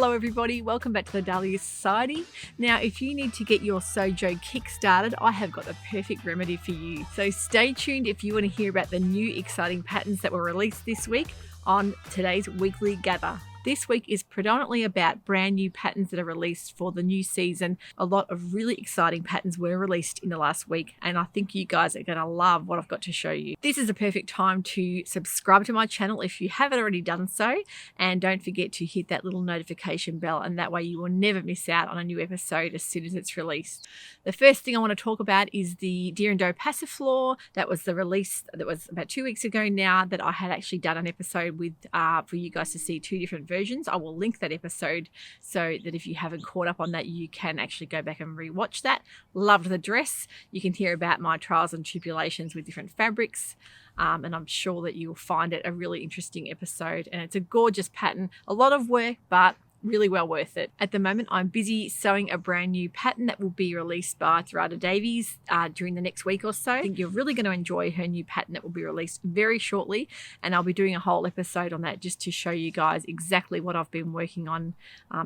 Hello everybody, welcome back to the Thedahliasewciety. Now if you need to get your Sojo kick-started, I have got the perfect remedy for you. So stay tuned if you want to hear about the new exciting patterns that were released this week on today's weekly gather. This week is predominantly about brand new patterns that are released for the new season. A lot of really exciting patterns were released in the last week, and I think you guys are going to love what I've got to show you. This is a perfect time to subscribe to my channel if you haven't already done so, and don't forget to hit that little notification bell, and that way you will never miss out on a new episode as soon as it's released. The first thing I want to talk about is the Deer and Doe Passiflora. That was the release that was about 2 weeks ago now that I had actually done an episode with for you guys to see two different versions. I will link that episode so that if you haven't caught up on that, you can actually go back and rewatch that. Loved the dress. You can hear about my trials and tribulations with different fabrics. And I'm sure that you'll find it a really interesting episode. And it's a gorgeous pattern. A lot of work, but really well worth it. At the moment, I'm busy sewing a brand new pattern that will be released by Thedahlia during the next week or so. I think you're really going to enjoy her new pattern that will be released very shortly, and I'll be doing a whole episode on that just to show you guys exactly what I've been working on,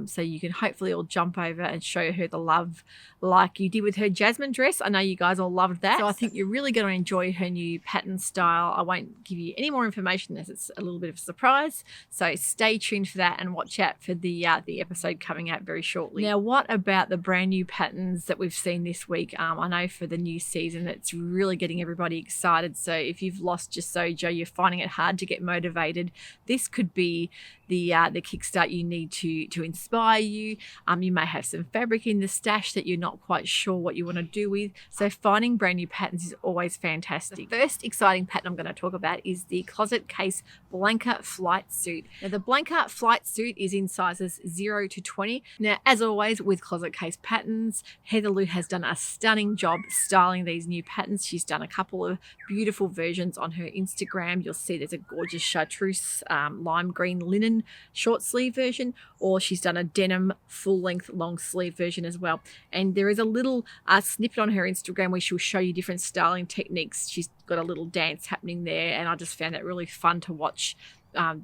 so you can hopefully all jump over and show her the love like you did with her Jasmine dress. I know you guys all loved that, so I think you're really going to enjoy her new pattern style. I won't give you any more information as it's a little bit of a surprise, so stay tuned for that and watch out for the episode coming out very shortly. Now, what about the brand new patterns that we've seen this week? I know for the new season, it's really getting everybody excited. So if you've lost your Sojo, you're finding it hard to get motivated, this could be the kickstart you need to inspire you. You may have some fabric in the stash that you're not quite sure what you want to do with. So finding brand new patterns is always fantastic. The first exciting pattern I'm going to talk about is the Closet Case Blanket Flight Suit. Now the Blanket Flight Suit is in sizes 0 to 20. Now, as always with Closet Case patterns, Heather Lou has done a stunning job styling these new patterns. She's done a couple of beautiful versions on her Instagram. You'll see there's a gorgeous chartreuse lime green linen short sleeve version, or she's done a denim full length long sleeve version as well. And there is a little snippet on her Instagram where she'll show you different styling techniques. She's got a little dance happening there, and I just found that really fun to watch.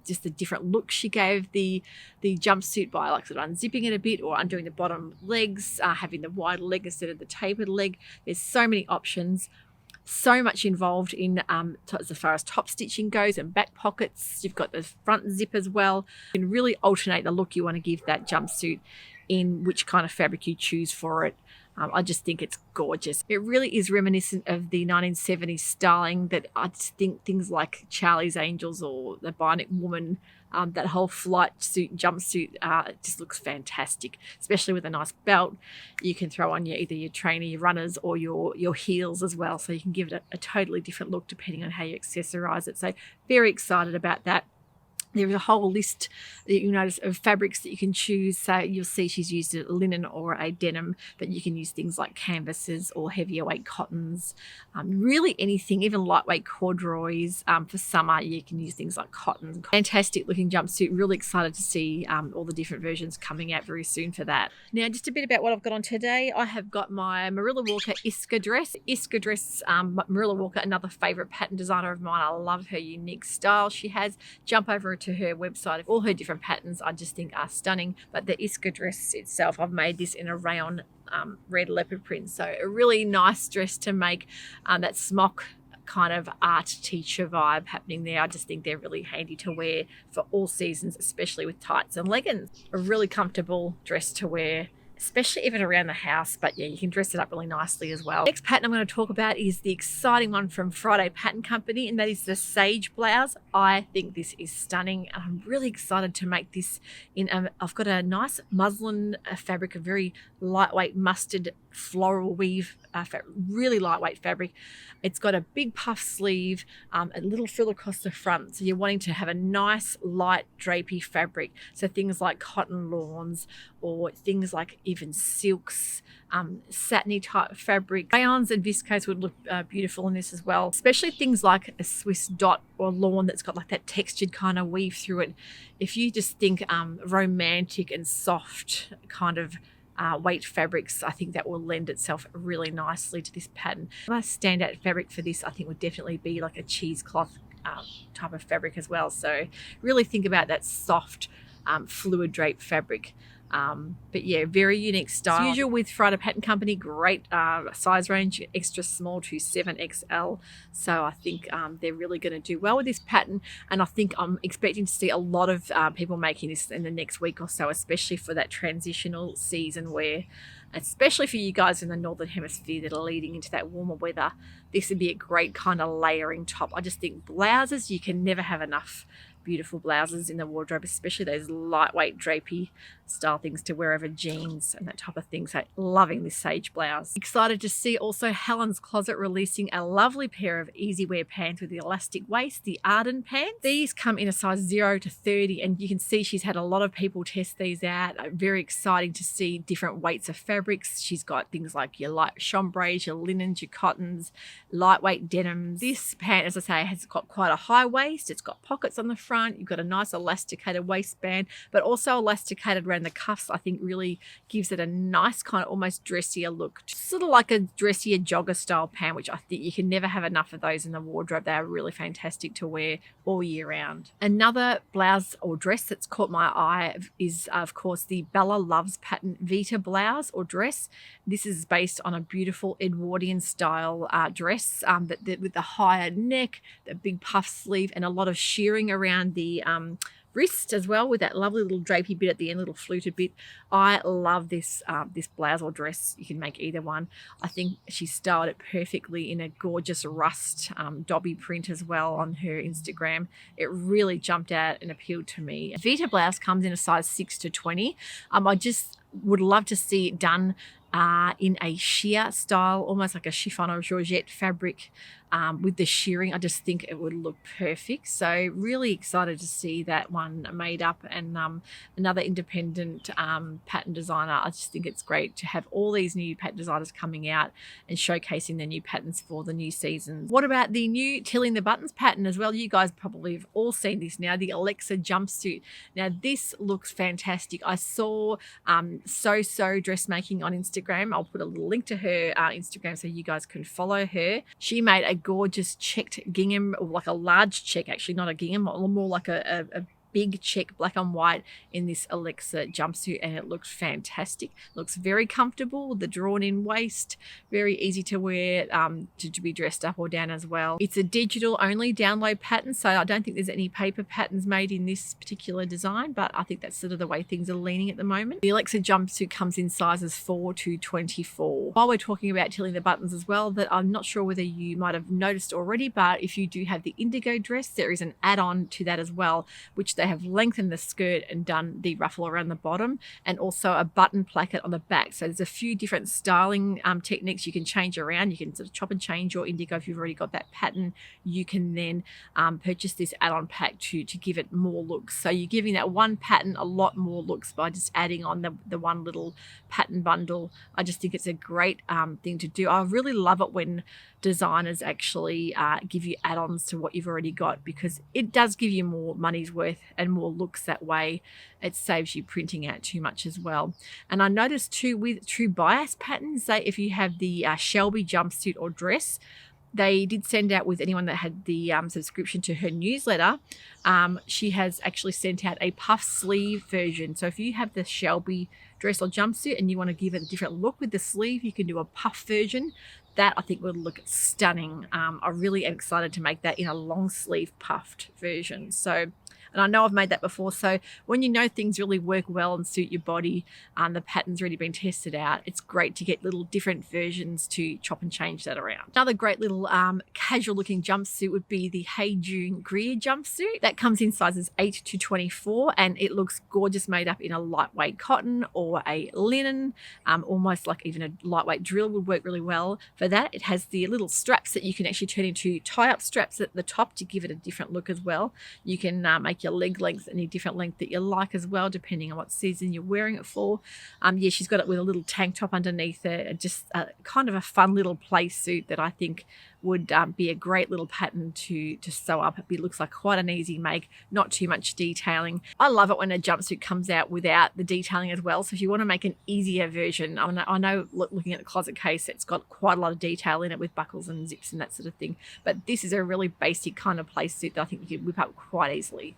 Just the different looks she gave the jumpsuit by like sort of unzipping it a bit or undoing the bottom legs, having the wide leg instead of the tapered leg. There's so many options, so much involved in as far as top stitching goes and back pockets. You've got the front zip as well. You can really alternate the look you want to give that jumpsuit in which kind of fabric you choose for it. I just think it's gorgeous. It really is reminiscent of the 1970s styling that I just think things like Charlie's Angels or the Bionic Woman, that whole flight suit, jumpsuit, it just looks fantastic, especially with a nice belt. You can throw on either your trainer, your runners, or your heels as well. So you can give it a totally different look depending on how you accessorize it. So very excited about that. There is a whole list that you notice of fabrics that you can choose. So you'll see she's used a linen or a denim, but you can use things like canvases or heavier weight cottons, really anything, even lightweight corduroys. For summer, you can use things like cottons. Fantastic looking jumpsuit. Really excited to see all the different versions coming out very soon for that. Now, just a bit about what I've got on today. I have got my Marilla Walker Whisker dress. Whisker dress, Marilla Walker, another favourite pattern designer of mine. I love her unique style she has. Jump over to her website. All her different patterns I just think are stunning, but the Whisker dress itself, I've made this in a rayon red leopard print, so a really nice dress to make, that smock kind of art teacher vibe happening there. I just think they're really handy to wear for all seasons, especially with tights and leggings. A really comfortable dress to wear, especially even around the house, but yeah, you can dress it up really nicely as well. Next pattern I'm going to talk about is the exciting one from Friday Pattern Company, and that is the Sage Blouse. I think this is stunning, and I'm really excited to make this in I've got a nice muslin fabric, a very lightweight mustard floral weave, really lightweight fabric. It's got a big puff sleeve, a little frill across the front, so you're wanting to have a nice light drapey fabric, so things like cotton lawns or things like even silks, satiny type fabric. Rayons and viscose would look beautiful in this as well, especially things like a Swiss dot or lawn that's got like that textured kind of weave through it. If you just think romantic and soft kind of weight fabrics, I think that will lend itself really nicely to this pattern. My standout fabric for this, I think, would definitely be like a cheesecloth type of fabric as well. So really think about that soft fluid drape fabric. But yeah, very unique style. As usual with Vita Pattern Company, great size range, extra small to 7XL. So I think they're really going to do well with this pattern. And I think I'm expecting to see a lot of people making this in the next week or so, especially for that transitional season wear, especially for you guys in the Northern Hemisphere that are leading into that warmer weather. This would be a great kind of layering top. I just think blouses, you can never have enough beautiful blouses in the wardrobe, especially those lightweight drapey style things to wear over jeans and that type of thing. So loving this sage blouse. Excited to see also Helen's Closet releasing a lovely pair of easy wear pants with the elastic waist, the Arden Pant. These come in a size 0 to 30, and you can see she's had a lot of people test these out. Very exciting to see different weights of fabrics. She's got things like your light chambres, your linens, your cottons, lightweight denims. This pant, as I say, has got quite a high waist. It's got pockets on the front. You've got a nice elasticated waistband, but also elasticated around the cuffs. I think really gives it a nice kind of almost dressier look, sort of like a dressier jogger style pant, which I think you can never have enough of those in the wardrobe. They are really fantastic to wear all year round. Another blouse or dress that's caught my eye is, of course, the Bella Loves pattern Vita blouse or dress. This is based on a beautiful Edwardian style dress with the higher neck, the big puff sleeve, and a lot of shearing around the wrist as well, with that lovely little drapey bit at the end, little fluted bit. I love this this blouse or dress. You can make either one. I think she styled it perfectly in a gorgeous rust dobby print as well on her Instagram. It really jumped out and appealed to me. Vita blouse comes in a size 6 to 20. I just would love to see it done in a sheer style, almost like a chiffon or georgette fabric with the shearing. I just think it would look perfect. So really excited to see that one made up, and another independent pattern designer. I just think it's great to have all these new pattern designers coming out and showcasing their new patterns for the new season. What about the new Tilling the Buttons pattern as well? You guys probably have all seen this now, the Alexa jumpsuit. Now this looks fantastic. I saw So dressmaking on Instagram. I'll put a little link to her Instagram so you guys can follow her. She made a gorgeous checked gingham, or like a large check, actually not a gingham, more like a big check, black and white, in this Alexa jumpsuit, and it looks fantastic. Looks very comfortable, the drawn in waist, very easy to wear, to be dressed up or down as well. It's a digital only download pattern, so I don't think there's any paper patterns made in this particular design, but I think that's sort of the way things are leaning at the moment. The Alexa jumpsuit comes in sizes 4 to 24. While we're talking about tilling the buttons as well, that I'm not sure whether you might have noticed already, but if you do have the indigo dress, there is an add-on to that as well, which they have lengthened the skirt and done the ruffle around the bottom, and also a button placket on the back. So there's a few different styling techniques you can change around. You can sort of chop and change your indigo if you've already got that pattern. You can then purchase this add-on pack to give it more looks. So you're giving that one pattern a lot more looks by just adding on the one little pattern bundle. I just think it's a great thing to do. I really love it when designers actually give you add-ons to what you've already got, because it does give you more money's worth and more looks that way. It saves you printing out too much as well. And I noticed too with True Bias patterns, say if you have the Shelby jumpsuit or dress, they did send out, with anyone that had the subscription to her newsletter, she has actually sent out a puff sleeve version. So if you have the Shelby dress or jumpsuit and you want to give it a different look with the sleeve, you can do a puff version. That I think would look stunning. I really am excited to make that in a long sleeve puffed version. So, and I know I've made that before. So when you know things really work well and suit your body, the pattern's already been tested out, it's great to get little different versions to chop and change that around. Another great little casual looking jumpsuit would be the Haejoon jumpsuit. That comes in sizes 8 to 24, and it looks gorgeous made up in a lightweight cotton or a linen, almost like even a lightweight drill would work really well for that. It has the little straps that you can actually turn into tie-up straps at the top to give it a different look as well. You can make your leg length any different length that you like as well, depending on what season you're wearing it for. Yeah, she's got it with a little tank top underneath it, just kind of a fun little play suit that I think would be a great little pattern to sew up. It looks like quite an easy make, not too much detailing. I love it when a jumpsuit comes out without the detailing as well. So if you want to make an easier version, I know looking at the closet case, it's got quite a lot of detail in it with buckles and zips and that sort of thing. But this is a really basic kind of play suit that I think you could whip up quite easily.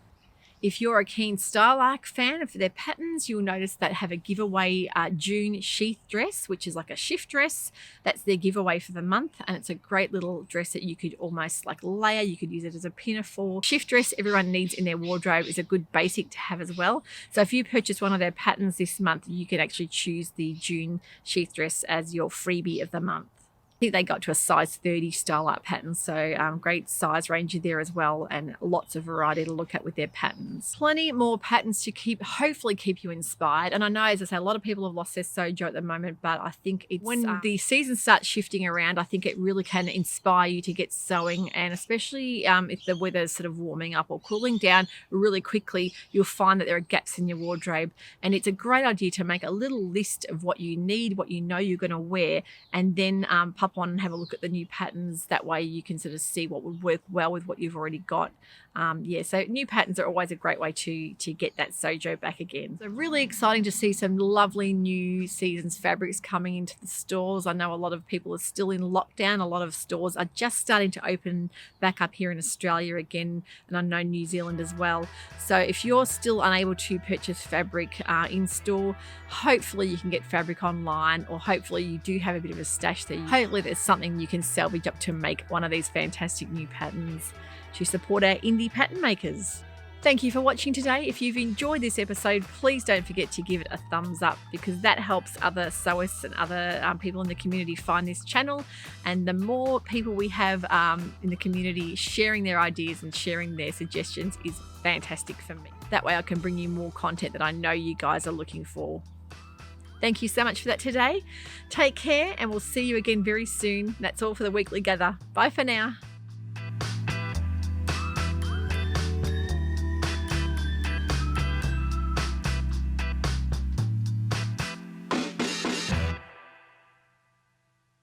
If you're a keen Style Arc fan for their patterns, you'll notice that have a giveaway June sheath dress, which is like a shift dress. That's their giveaway for the month, and it's a great little dress that you could almost like layer. You could use it as a pinafore. Shift dress everyone needs in their wardrobe is a good basic to have as well. So if you purchase one of their patterns this month, you can actually choose the June sheath dress as your freebie of the month. I think they got to a size 30 Style Art pattern, so great size range there as well, and lots of variety to look at with their patterns. Plenty more patterns to hopefully keep you inspired. And I know, as I say, a lot of people have lost their sojo at the moment, but I think it's when the season starts shifting around, I think it really can inspire you to get sewing, and especially if the weather's sort of warming up or cooling down really quickly, you'll find that there are gaps in your wardrobe, and it's a great idea to make a little list of what you need, what you know you're going to wear, and then pop on and have a look at the new patterns. That way you can sort of see what would work well with what you've already got. So new patterns are always a great way to get that sojo back again. So really exciting to see some lovely new season's fabrics coming into the stores. I know a lot of people are still in lockdown. A lot of stores are just starting to open back up here in Australia again, and I know New Zealand as well. So if you're still unable to purchase fabric in store, hopefully you can get fabric online, or hopefully you do have a bit of a stash there. Hopefully there's something you can salvage up to make one of these fantastic new patterns to support our indie pattern makers. Thank you for watching today. If you've enjoyed this episode, please don't forget to give it a thumbs up, because that helps other sewists and other people in the community find this channel. And the more people we have in the community sharing their ideas and sharing their suggestions is fantastic for me. That way I can bring you more content that I know you guys are looking for. Thank you so much for that today. Take care, and we'll see you again very soon. That's all for the Weekly Gather. Bye for now.